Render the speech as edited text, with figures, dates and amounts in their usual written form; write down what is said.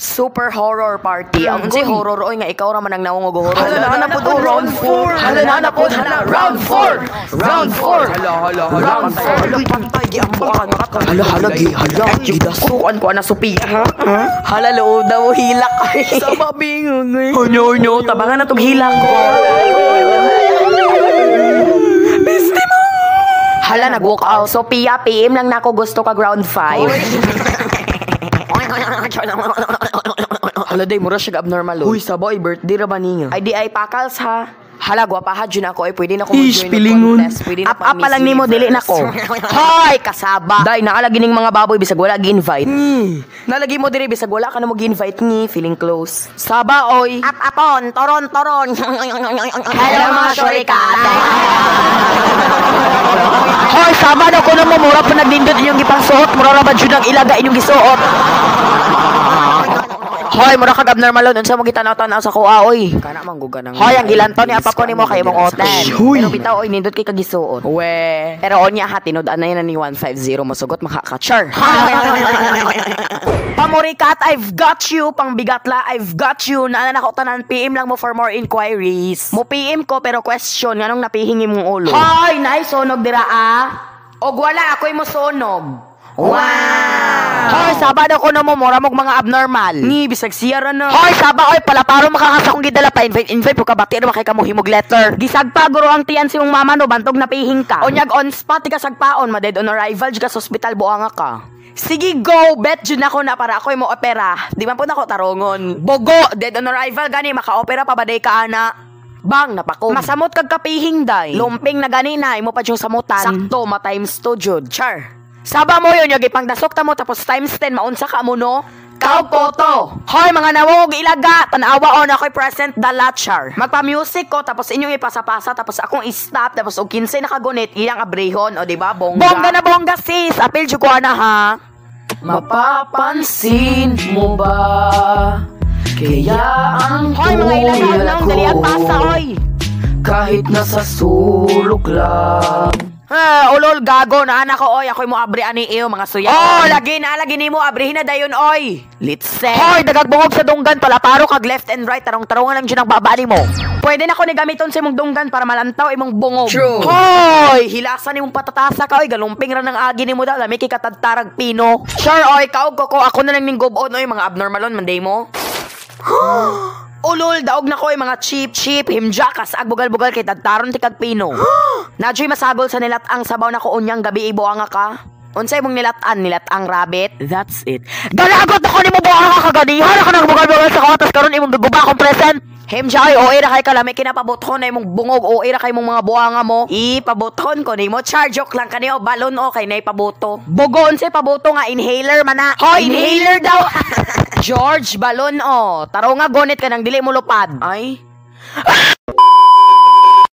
Super horror party. Ang si horror oy nga ikaw ra man ang naungog horror. Hala na po round 4. Hala na po round 4. Round 4. Hala. Round 4. Pantay di ang bukan. Hala gidasukan ko na Sophia ha. Hala lo daw hilak ay. Sa mabingog eh. Onyo tabangan na tong hilak ko. Beste mo. Hala nag-walk out. Sophia, PM lang na ako gusto ka ground 5. Hala day, mura siya abnormal Uy, saboy, birthday ra ba niya? Ay di ay pakals ha. Hala, gwapaha dyan ako. Ay, pwede na ko Ish, mag-join ng pilingon. contest. Pwede na Up-up pa lang Miss nimo, dili na Universe. ko. Hoy, kasaba. Day, naalagi ning mga baboy bisag wala gi-invite. Nalagi mo diri bisag wala ka na mo gi-invite ni. Feeling close. Saba, oy. Up-upon, toron. Hello, mga shorikata. Hoy, saba na ko na mo. Mura pa nagdindot inyong gipang suot. Mura na ba dyan ang ilaga inyong gisuot. Hoy, mura kag abnormal nun. Unsa mo gitanaw-tanaw sa kuha, oy. Kana mangguga nang. Hoy, ang gilanto ni apa ko nimo kay mong hotel. Huy. Pero bitaw, oy, nindot kay kagisuot. We. Pero onya ha, tinud-an na yun ni 150 masugot makaka-char. Pamurikat, I've got you. Pangbigatla, I've got you. Naanan ako tanan, PM lang mo for more inquiries. Mo PM ko pero question, nganong napihingi mong ulo. Hoy, nice sonog dira ah. Og wala, ako'y mo sonog. Wow! Hoy, sabado ko na mo, mura mong mga abnormal. Ni bisag siyara na. Hoy, saba, oy, palaparo makakasa kong gidala pa, invite po ka, bati na makay ka mo himog letter. Gisag pa, guro ang tiyan si mong mama no, bantog na pihing ka. Onyag on spot, ka sagpaon, ma-dead on arrival, ka sa hospital, buanga ka. Sige, go! Bet dyan ako na para ako'y mo opera. Di man po na ko tarongon. Bogo! Dead on arrival, gani, maka-opera pa ba day ka, ana? Bang, napako. Masamot kag kapihing, day. Lumping na gani na, imo pa diyong samutan. Sakto, ma-times 2, jud. Char. Saba mo yun, yung ipangdasok ta mo, tapos times 10, maunsa ka mo, no? Kao poto! Hoy, mga nawog, ilaga! Tanawa on ako'y present dalatchar. Magpa-music ko, tapos inyong ipasa-pasa, tapos akong i-stop, tapos o 15 nakagunit, ilang abrehon, o diba, bongga? Bongga na bongga, sis! Apil dyo ko na, ha? Mapapansin mo ba? Kaya ang Hoy, mga ilaga lang, dali ang pasa, oy! Kahit nasa sulok lang. Ulol, gago, na anak ko, oy, ako'y mo abri ani iyo, mga suya. Oh, lagi ni mo, abrihin na dayon, oy. Litse. Hoy, dagagbungog sa dunggan, palaparo kag left and right, tarong-tarongan lang dyan ang babani mo. Pwede na ko ni gamiton sa imong dunggan para malantaw imong bungog. True. Hoy, hilasan imong patatasa ka, oy, galumping ra ng agi ni mo daw, lami kay katadtarag pino. Sure, oy, kaog ko, ako na lang ning gubon, oy, mga abnormalon, manday mo. Ulol, daog na ko yung mga cheap, himjakas, agbugal-bugal kay tadtaron ti kag pino. Nadyo'y masagol sa nilatang sabaw na ko unyang gabi ibuanga ka. Unsay mong nilatang rabbit? That's it. Galagot ako ni mo buanga ka kagani. Hala ka nang bugal-bugal sa kawatas karon imong guguba akong present. Himjay, o ira kay kalami kinapabuthon na imong bungog o ira kay mong mga buanga mo. Ipabuthon ko nimo, char joke lang kaniyo, balon o kay nay pabuto. Bugon say pabuto nga inhaler man na. Hoy, inhaler daw. George, balon o. Taro nga gonit ka nang dili mo lupad. Ay.